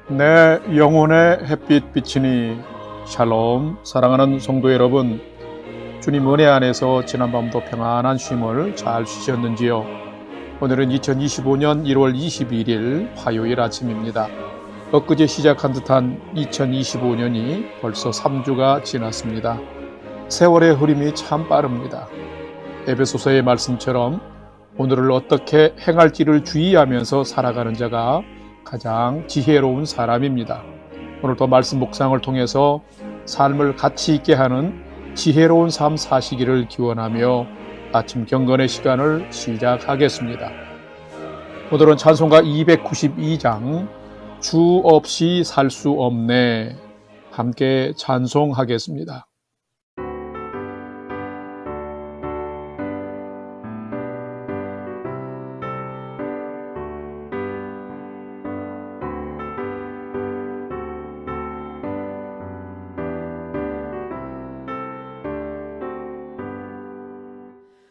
내 영혼의 햇빛 비치니 샬롬. 사랑하는 성도 여러분, 주님 은혜 안에서 지난밤도 평안한 쉼을 잘 쉬셨는지요? 오늘은 2025년 1월 21일 화요일 아침입니다. 엊그제 시작한 듯한 2025년이 벌써 3주가 지났습니다. 세월의 흐름이 참 빠릅니다. 에베소서의 말씀처럼 오늘을 어떻게 행할지를 주의하면서 살아가는 자가 가장 지혜로운 사람입니다. 오늘도 말씀 묵상을 통해서 삶을 가치 있게 하는 지혜로운 삶 사시기를 기원하며 아침 경건의 시간을 시작하겠습니다. 오늘은 찬송가 292장 주 없이 살 수 없네, 함께 찬송하겠습니다.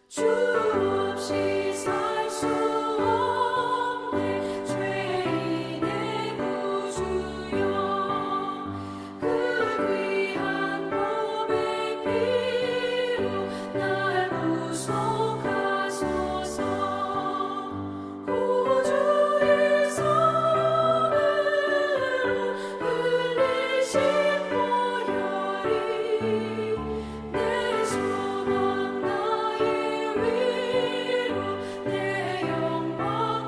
주 없이 살 수 없네 죄인의 구주여 그 귀한 몸의 피로 날 구속하소서 구주의 손으로 흘리신 보혈이 내 소망 나의 위로 내 영광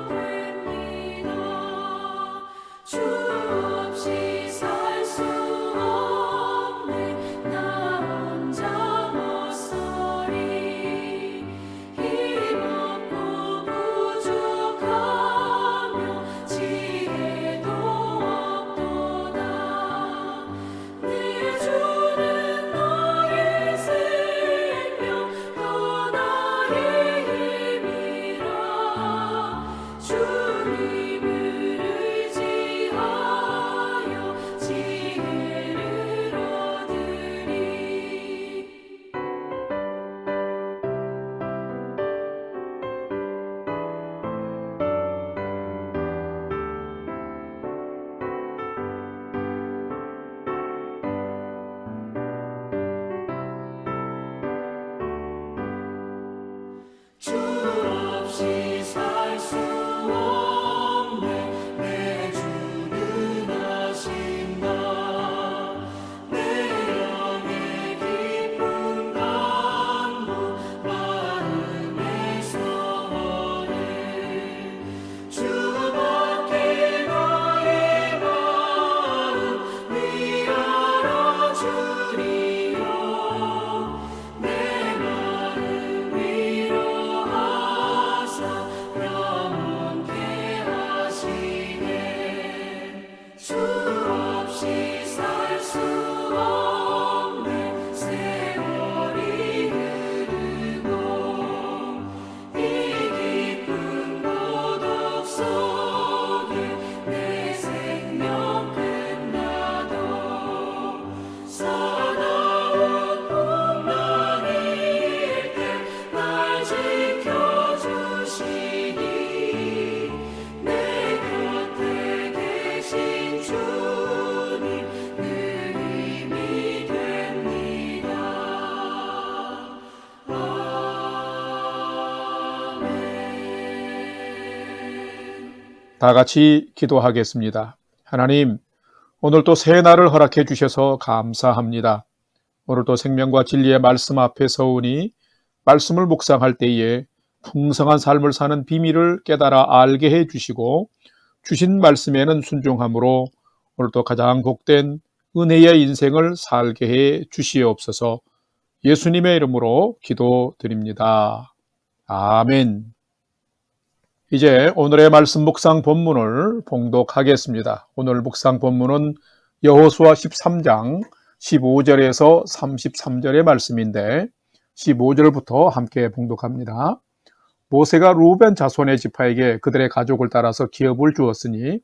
됩니다. 주 없이 살 수 없네 나 혼자 못 서리 힘없고 부족하며 지혜도 없도다 내 주는 나의 생명 또 나의 힘이라 주님을 의지하여 지혜를 얻으리. 주 없이 살 수 없네 내 주는 아신다 내 영의 깊은 간구 마음의 소원을 주밖에 나의 마음 위하여 주리요 내 마음 위로하사 영원케 하시네 주 없이 살 수 없네 세월이 흐르고 이 깊은 고독 속에 내 생명 끝나도 사나운 풍랑일 때 날 지켜주시니 내 곁에 계신 주님 늘 힘이 됩니다. 아멘. 다 같이 기도하겠습니다. 하나님, 오늘 또 새 날을 허락해 주셔서 감사합니다. 오늘도 생명과 진리의 말씀 앞에 서오니 말씀을 묵상할 때에 풍성한 삶을 사는 비밀을 깨달아 알게 해 주시고 주신 말씀에는 순종함으로 오늘도 가장 복된 은혜의 인생을 살게 해 주시옵소서. 예수님의 이름으로 기도드립니다. 아멘. 이제 오늘의 말씀 묵상 본문을 봉독하겠습니다. 오늘 묵상 본문은 여호수아 13장 15절에서 33절의 말씀인데 15절부터 함께 봉독합니다. 모세가 루벤 자손의 지파에게 그들의 가족을 따라서 기업을 주었으니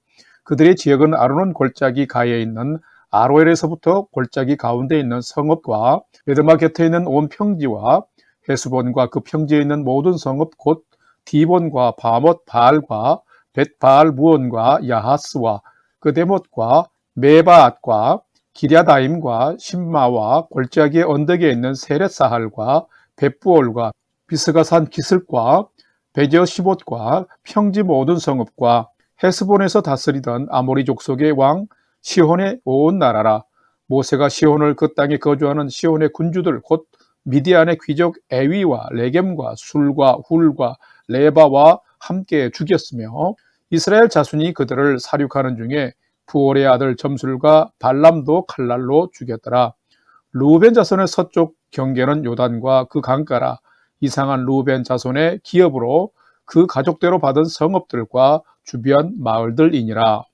그들의 지역은 아르논 골짜기 가에 있는 아로엘에서부터 골짜기 가운데 있는 성읍과 에드마 곁에 있는 온 평지와 헤스본과 그 평지에 있는 모든 성읍 곧 디본과 바못 바알과 벳바알 무온과 야하스와 그데못과 메바앗과 기랴다임과 신마와 골짜기의 언덕에 있는 세렛사할과 벳부올과 비스가산 기슭과 베제시봇과 평지 모든 성읍과 헤스본에서 다스리던 아모리 족속의 왕 시혼의 온 나라라. 모세가 시혼을 그 땅에 거주하는 시혼의 군주들 곧 미디안의 귀족 에위와 레겜과 술과 훌과 레바와 함께 죽였으며 이스라엘 자손이 그들을 사륙하는 중에 부올의 아들 점술과 발람도 칼날로 죽였더라. 루벤 자손의 서쪽 경계는 요단과 그 강가라. 이상한 루벤 자손의 기업으로 그 가족대로 받은 성읍들과 주변 마을들이니라.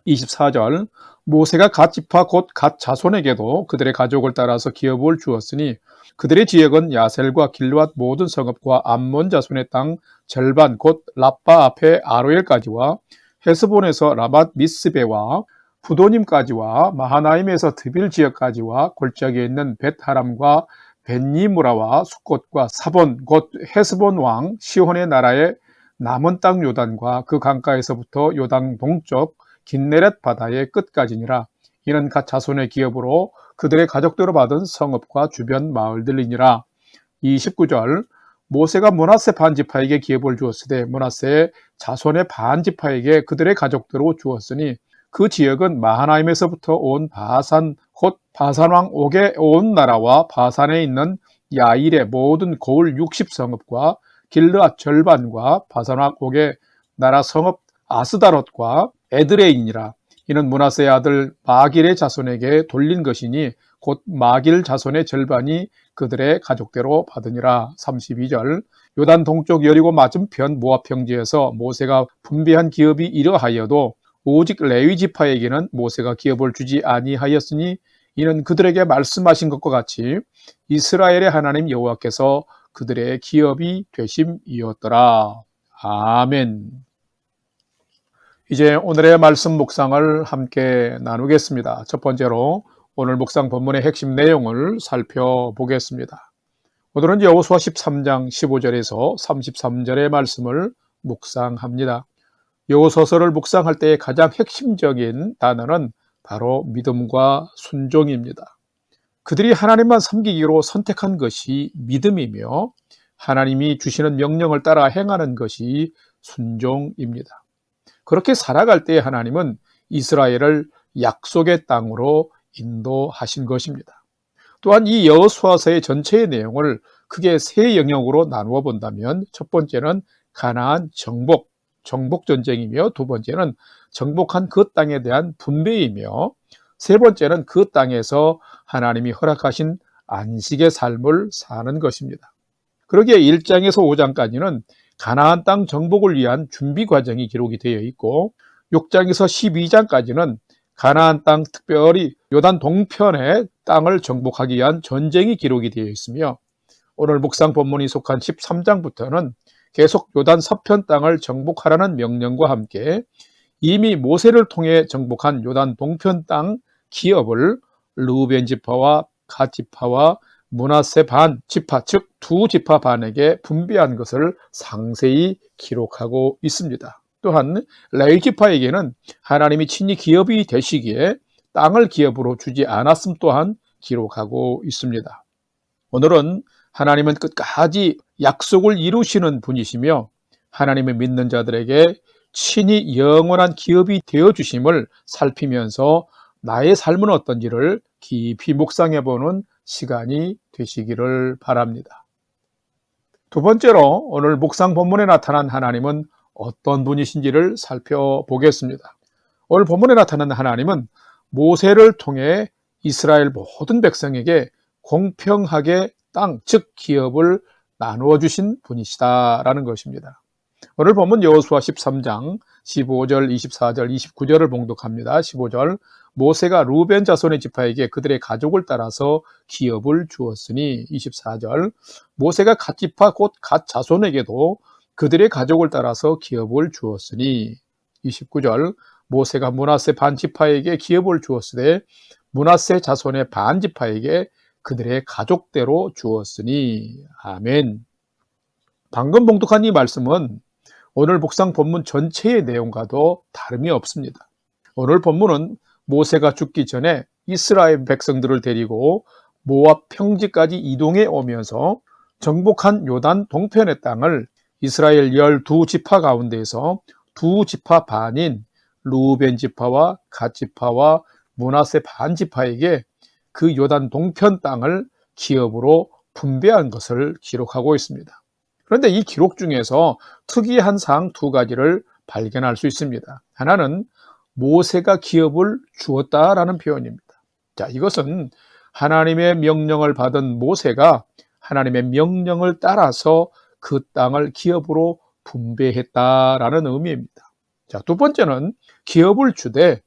24절 모세가 갓 지파 곧 갓 자손에게도 그들의 가족을 따라서 기업을 주었으니 그들의 지역은 야셀과 길르앗 모든 성읍과 암몬 자손의 땅 절반 곧 라빠 앞에 아로엘까지와 헤스본에서 라맛 미스베와 푸도님까지와 마하나임에서 드빌 지역까지와 골짜기에 있는 벳하람과 벳니무라와 숫곳과 사본 곧 헤스본 왕 시혼의 나라의 남은 땅 요단과 그 강가에서부터 요단 동쪽 긴네렛 바다의 끝까지니라. 이는 갓 자손의 기업으로 그들의 가족대로 받은 성읍과 주변 마을들이니라. 29절 모세가 므낫세 반지파에게 기업을 주었으되 므낫세의 자손의 반지파에게 그들의 가족대로 주었으니 그 지역은 마하나임에서부터 온 바산 곧 바산왕 옥의 온 나라와 바산에 있는 야일의 모든 고을 60성읍과 길르앗 절반과 바산왕 옥의 나라 성읍 아스다롯과 에드레인이라. 이는 므낫세의 아들 마길의 자손에게 돌린 것이니 곧 마길 자손의 절반이 그들의 가족대로 받으니라. 32절 요단 동쪽 여리고 맞은편 모압 평지에서 모세가 분배한 기업이 이러하여도 오직 레위 지파에게는 모세가 기업을 주지 아니하였으니 이는 그들에게 말씀하신 것과 같이 이스라엘의 하나님 여호와께서 그들의 기업이 되심이었더라. 아멘. 이제 오늘의 말씀 묵상을 함께 나누겠습니다. 첫 번째로 오늘 묵상 본문의 핵심 내용을 살펴보겠습니다. 오늘은 여호수아 13장 15절에서 33절의 말씀을 묵상합니다. 여호수아서를 묵상할 때의 가장 핵심적인 단어는 바로 믿음과 순종입니다. 그들이 하나님만 섬기기로 선택한 것이 믿음이며 하나님이 주시는 명령을 따라 행하는 것이 순종입니다. 그렇게 살아갈 때 하나님은 이스라엘을 약속의 땅으로 인도하신 것입니다. 또한 이 여호수아서의 전체의 내용을 크게 세 영역으로 나누어 본다면 첫 번째는 가나안 정복 전쟁이며 두 번째는 정복한 그 땅에 대한 분배이며 세 번째는 그 땅에서 하나님이 허락하신 안식의 삶을 사는 것입니다. 그러기에 1장에서 5장까지는 가나안 땅 정복을 위한 준비 과정이 기록이 되어 있고 6장에서 12장까지는 가나안 땅 특별히 요단 동편의 땅을 정복하기 위한 전쟁이 기록이 되어 있으며 오늘 묵상 본문이 속한 13장부터는 계속 요단 서편 땅을 정복하라는 명령과 함께 이미 모세를 통해 정복한 요단 동편 땅 기업을 르우벤 지파와 갓 지파와 므낫세 반 지파 즉 두 지파 반에게 분배한 것을 상세히 기록하고 있습니다. 또한 레위 지파에게는 하나님이 친히 기업이 되시기에 땅을 기업으로 주지 않았음 또한 기록하고 있습니다. 오늘은 하나님은 끝까지 약속을 이루시는 분이시며 하나님을 믿는 자들에게 친히 영원한 기업이 되어주심을 살피면서 나의 삶은 어떤지를 깊이 묵상해보는 시간이 되시기를 바랍니다. 두 번째로 오늘 묵상 본문에 나타난 하나님은 어떤 분이신지를 살펴보겠습니다. 오늘 본문에 나타난 하나님은 모세를 통해 이스라엘 모든 백성에게 공평하게 땅, 즉 기업을 나누어 주신 분이시다라는 것입니다. 오늘 본문 여호수아 13장 15절, 24절, 29절을 봉독합니다. 15절 모세가 루벤 자손의 지파에게 그들의 가족을 따라서 기업을 주었으니 24절 모세가 갓 지파 곧 갓 자손에게도 그들의 가족을 따라서 기업을 주었으니 29절 모세가 므낫세 반 지파에게 기업을 주었으되 므낫세 자손의 반 지파에게 그들의 가족대로 주었으니 아멘. 방금 봉독한 이 말씀은 오늘 묵상 본문 전체의 내용과도 다름이 없습니다. 오늘 본문은 모세가 죽기 전에 이스라엘 백성들을 데리고 모압 평지까지 이동해 오면서 정복한 요단 동편의 땅을 이스라엘 12지파 가운데에서 2지파 반인 루벤 지파와 갓 지파와 므낫세 반 지파에게 그 요단 동편 땅을 기업으로 분배한 것을 기록하고 있습니다. 그런데 이 기록 중에서 특이한 사항 2가지를 발견할 수 있습니다. 하나는 모세가 기업을 주었다라는 표현입니다. 자, 이것은 하나님의 명령을 받은 모세가 하나님의 명령을 따라서 그 땅을 기업으로 분배했다라는 의미입니다. 자, 2번째는 기업을 주되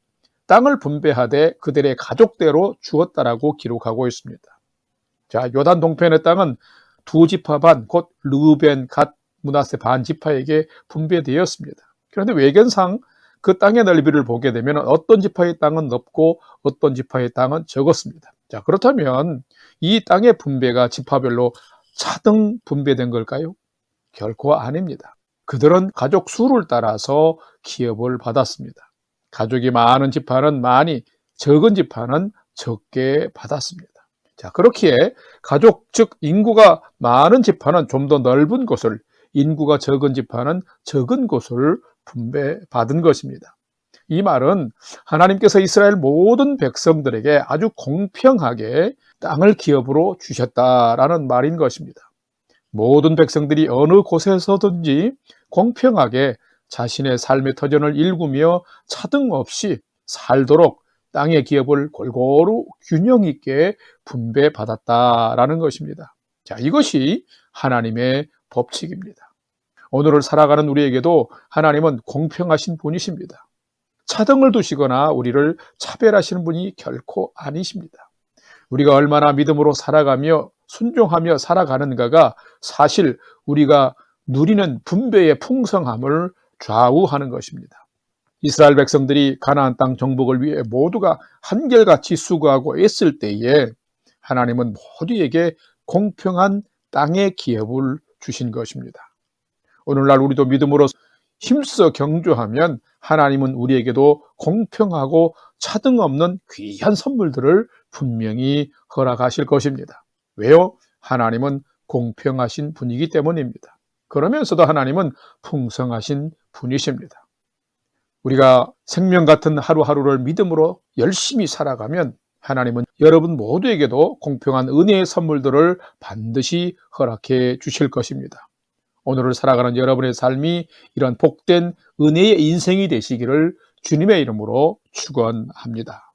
땅을 분배하되 그들의 가족대로 주었다라고 기록하고 있습니다. 자, 요단 동편의 땅은 2지파 반, 곧 르우벤, 갓, 므낫세 반 지파에게 분배되었습니다. 그런데 외견상 그 땅의 넓이를 보게 되면 어떤 지파의 땅은 넓고 어떤 지파의 땅은 적었습니다. 자, 그렇다면 이 땅의 분배가 지파별로 차등 분배된 걸까요? 결코 아닙니다. 그들은 가족 수를 따라서 기업을 받았습니다. 가족이 많은 지파는 많이, 적은 지파는 적게 받았습니다. 자, 그렇기에 가족, 즉 인구가 많은 지파는 좀 더 넓은 곳을, 인구가 적은 지파는 적은 곳을 분배받은 것입니다. 이 말은 하나님께서 이스라엘 모든 백성들에게 아주 공평하게 땅을 기업으로 주셨다라는 말인 것입니다. 모든 백성들이 어느 곳에서든지 공평하게 자신의 삶의 터전을 일구며 차등 없이 살도록 땅의 기업을 골고루 균형 있게 분배받았다라는 것입니다. 자, 이것이 하나님의 법칙입니다. 오늘을 살아가는 우리에게도 하나님은 공평하신 분이십니다. 차등을 두시거나 우리를 차별하시는 분이 결코 아니십니다. 우리가 얼마나 믿음으로 살아가며 순종하며 살아가는가가 사실 우리가 누리는 분배의 풍성함을 좌우하는 것입니다. 이스라엘 백성들이 가나안 땅 정복을 위해 모두가 한결같이 수고하고 애쓸 때에 하나님은 모두에게 공평한 땅의 기업을 주신 것입니다. 오늘날 우리도 믿음으로 힘써 경주하면 하나님은 우리에게도 공평하고 차등 없는 귀한 선물들을 분명히 허락하실 것입니다. 왜요? 하나님은 공평하신 분이기 때문입니다. 그러면서도 하나님은 풍성하신 분이십니다. 우리가 생명 같은 하루하루를 믿음으로 열심히 살아가면 하나님은 여러분 모두에게도 공평한 은혜의 선물들을 반드시 허락해 주실 것입니다. 오늘을 살아가는 여러분의 삶이 이런 복된 은혜의 인생이 되시기를 주님의 이름으로 축원합니다.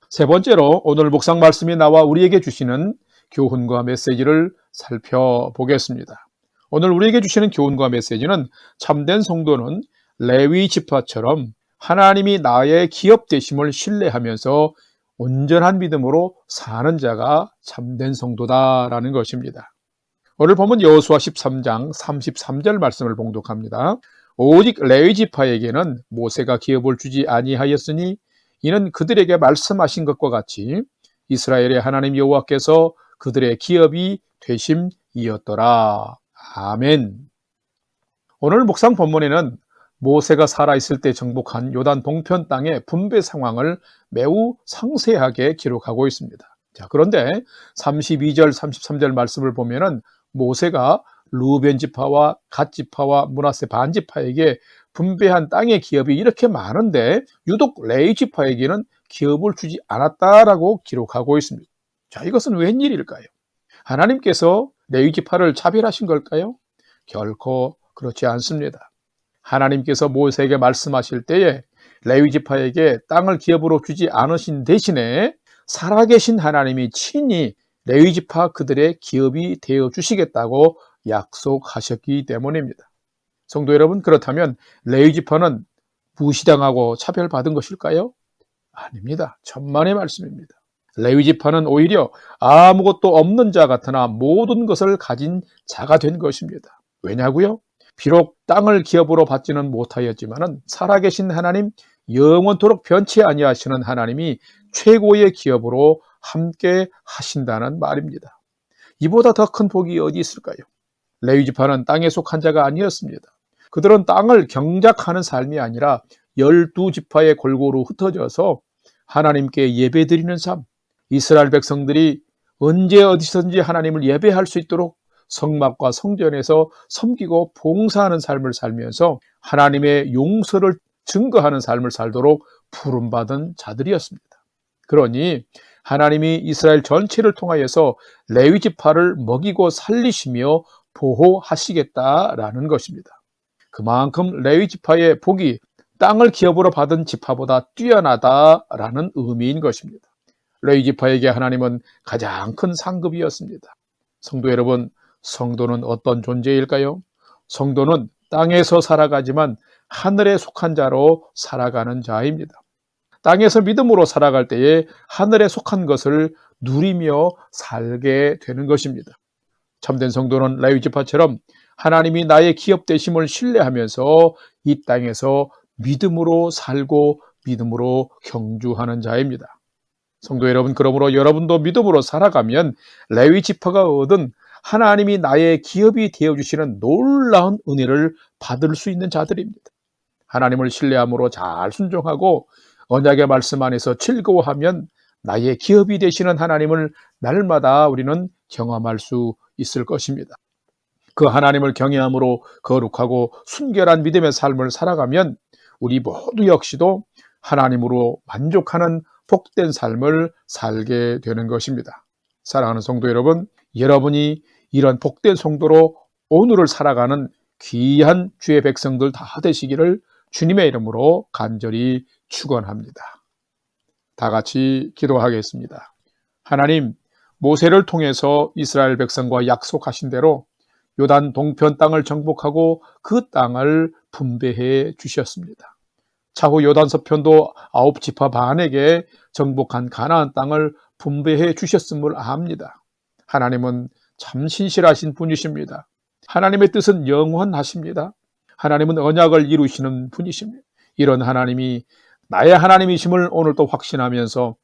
세 번째로 오늘 묵상 말씀이 나와 우리에게 주시는 교훈과 메시지를 살펴보겠습니다. 오늘 우리에게 주시는 교훈과 메시지는 참된 성도는 레위 지파처럼 하나님이 나의 기업 되심을 신뢰하면서 온전한 믿음으로 사는 자가 참된 성도다라는 것입니다. 오늘 보면 여호수아 13장 33절 말씀을 봉독합니다. 오직 레위 지파에게는 모세가 기업을 주지 아니하였으니 이는 그들에게 말씀하신 것과 같이 이스라엘의 하나님 여호와께서 그들의 기업이 되심이었더라. 아멘. 오늘 묵상 본문에는 모세가 살아있을 때 정복한 요단 동편 땅의 분배 상황을 매우 상세하게 기록하고 있습니다. 자, 그런데 32절, 33절 말씀을 보면은 모세가 르우벤 지파와 갓 지파와 므낫세 반 지파에게 분배한 땅의 기업이 이렇게 많은데 유독 레위 지파에게는 기업을 주지 않았다라고 기록하고 있습니다. 자, 이것은 웬일일까요? 하나님께서 레위 지파를 차별하신 걸까요? 결코 그렇지 않습니다. 하나님께서 모세에게 말씀하실 때에 레위 지파에게 땅을 기업으로 주지 않으신 대신에 살아계신 하나님이 친히 레위 지파 그들의 기업이 되어 주시겠다고 약속하셨기 때문입니다. 성도 여러분, 그렇다면 레위 지파는 무시당하고 차별받은 것일까요? 아닙니다. 천만의 말씀입니다. 레위 지파는 오히려 아무것도 없는 자 같으나 모든 것을 가진 자가 된 것입니다. 왜냐고요? 비록 땅을 기업으로 받지는 못하였지만 살아계신 하나님, 영원토록 변치 아니하시는 하나님이 최고의 기업으로 함께 하신다는 말입니다. 이보다 더 큰 복이 어디 있을까요? 레위 지파는 땅에 속한 자가 아니었습니다. 그들은 땅을 경작하는 삶이 아니라 12지파에 골고루 흩어져서 하나님께 예배드리는 삶, 이스라엘 백성들이 언제 어디서든지 하나님을 예배할 수 있도록 성막과 성전에서 섬기고 봉사하는 삶을 살면서 하나님의 용서를 증거하는 삶을 살도록 부름받은 자들이었습니다. 그러니 하나님이 이스라엘 전체를 통하여서 레위 지파를 먹이고 살리시며 보호하시겠다라는 것입니다. 그만큼 레위 지파의 복이 땅을 기업으로 받은 지파보다 뛰어나다라는 의미인 것입니다. 레위 지파에게 하나님은 가장 큰 상급이었습니다. 성도 여러분, 성도는 어떤 존재일까요? 성도는 땅에서 살아가지만 하늘에 속한 자로 살아가는 자입니다. 땅에서 믿음으로 살아갈 때에 하늘에 속한 것을 누리며 살게 되는 것입니다. 참된 성도는 레위 지파처럼 하나님이 나의 기업 되심을 신뢰하면서 이 땅에서 믿음으로 살고 믿음으로 경주하는 자입니다. 성도 여러분, 그러므로 여러분도 믿음으로 살아가면 레위 지파가 얻은 하나님이 나의 기업이 되어주시는 놀라운 은혜를 받을 수 있는 자들입니다. 하나님을 신뢰함으로 잘 순종하고 언약의 말씀 안에서 즐거워하면 나의 기업이 되시는 하나님을 날마다 우리는 경험할 수 있을 것입니다. 그 하나님을 경외함으로 거룩하고 순결한 믿음의 삶을 살아가면 우리 모두 역시도 하나님으로 만족하는 복된 삶을 살게 되는 것입니다. 사랑하는 성도 여러분, 여러분이 이런 복된 성도로 오늘을 살아가는 귀한 주의 백성들 다 되시기를 주님의 이름으로 간절히 축원합니다. 다 같이 기도하겠습니다. 하나님, 모세를 통해서 이스라엘 백성과 약속하신 대로 요단 동편 땅을 정복하고 그 땅을 분배해 주셨습니다. 차후 요단 서편도 9지파 반에게 정복한 가나안 땅을 분배해 주셨음을 압니다. 하나님은 참 신실하신 분이십니다. 하나님의 뜻은 영원하십니다. 하나님은 언약을 이루시는 분이십니다. 이런 하나님이 나의 하나님이심을 오늘도 확신하면서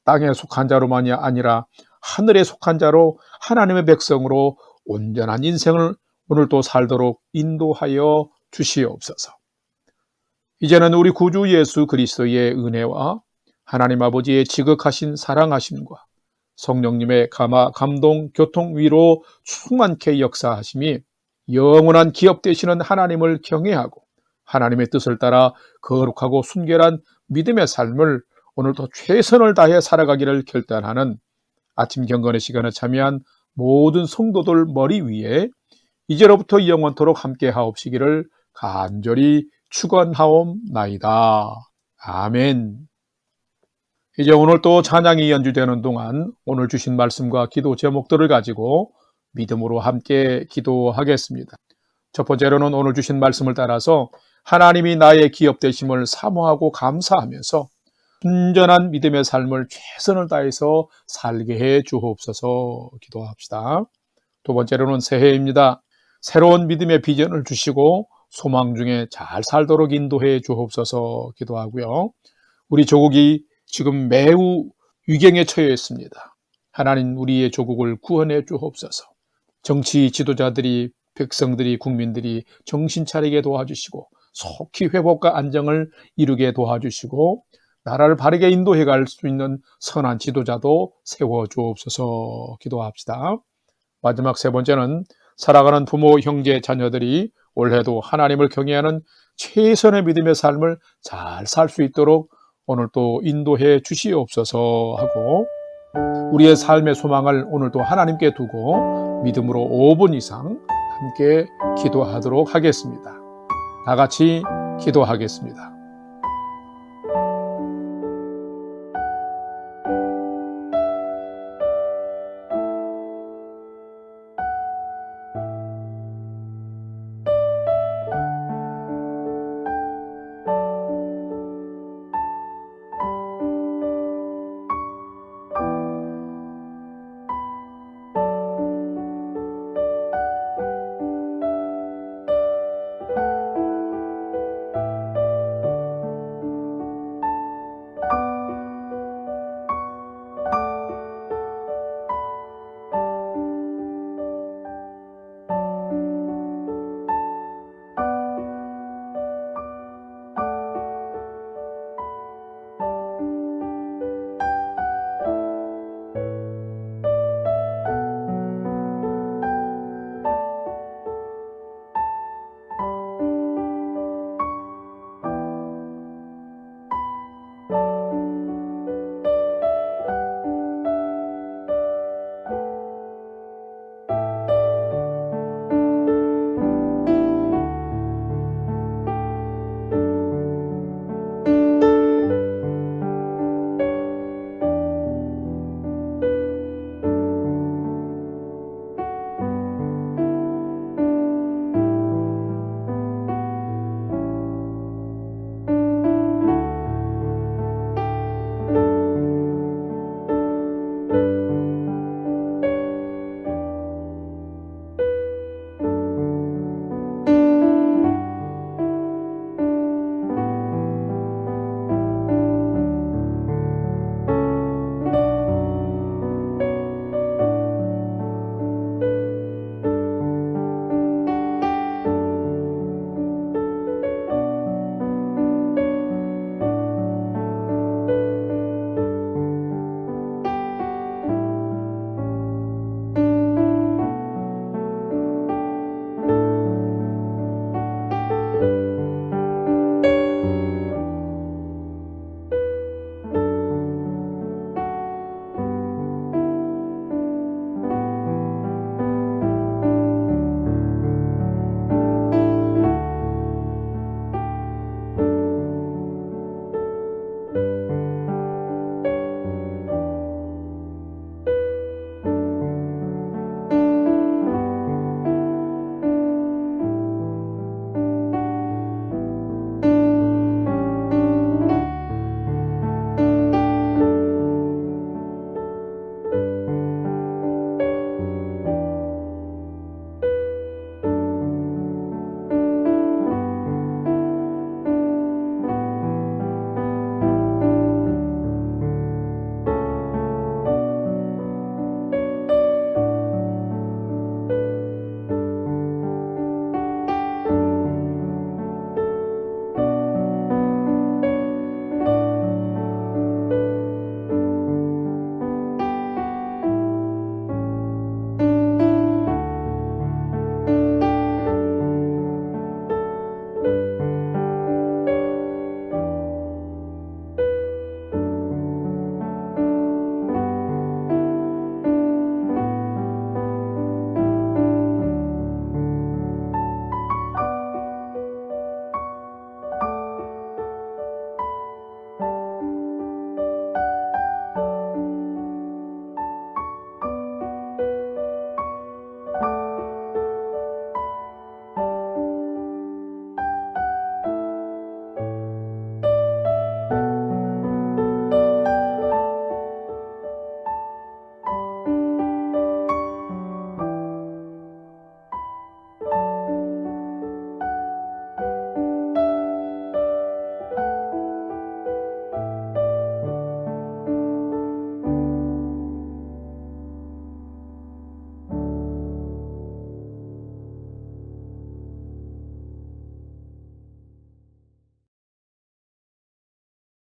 땅에 속한 자로만이 아니라 하늘에 속한 자로 하나님의 백성으로 온전한 인생을 오늘도 살도록 인도하여 주시옵소서. 이제는 우리 구주 예수 그리스도의 은혜와 하나님 아버지의 지극하신 사랑하심과 성령님의 감동, 교통, 위로 충만케 역사하심이 영원한 기업 되시는 하나님을 경외하고 하나님의 뜻을 따라 거룩하고 순결한 믿음의 삶을 오늘도 최선을 다해 살아가기를 결단하는 아침 경건의 시간에 참여한 모든 성도들 머리 위에 이제로부터 영원토록 함께 하옵시기를 간절히 축원하옵나이다. 아멘. 이제 오늘 또 찬양이 연주되는 동안 오늘 주신 말씀과 기도 제목들을 가지고 믿음으로 함께 기도하겠습니다. 첫 번째로는 오늘 주신 말씀을 따라서 하나님이 나의 기업 되심을 사모하고 감사하면서 순전한 믿음의 삶을 최선을 다해서 살게 해 주옵소서 기도합시다. 두 번째로는 새해입니다. 새로운 믿음의 비전을 주시고 소망 중에 잘 살도록 인도해 주옵소서 기도하고요. 우리 조국이 지금 매우 위경에 처해 있습니다. 하나님, 우리의 조국을 구원해 주옵소서. 정치 지도자들이, 백성들이, 국민들이 정신 차리게 도와주시고 속히 회복과 안정을 이루게 도와주시고 나라를 바르게 인도해 갈 수 있는 선한 지도자도 세워 주옵소서 기도합시다. 마지막 세 번째는 살아가는 부모, 형제, 자녀들이 올해도 하나님을 경외하는 최선의 믿음의 삶을 잘 살 수 있도록 오늘도 인도해 주시옵소서 하고 우리의 삶의 소망을 오늘도 하나님께 두고 믿음으로 5분 이상 함께 기도하도록 하겠습니다. 다 같이 기도하겠습니다.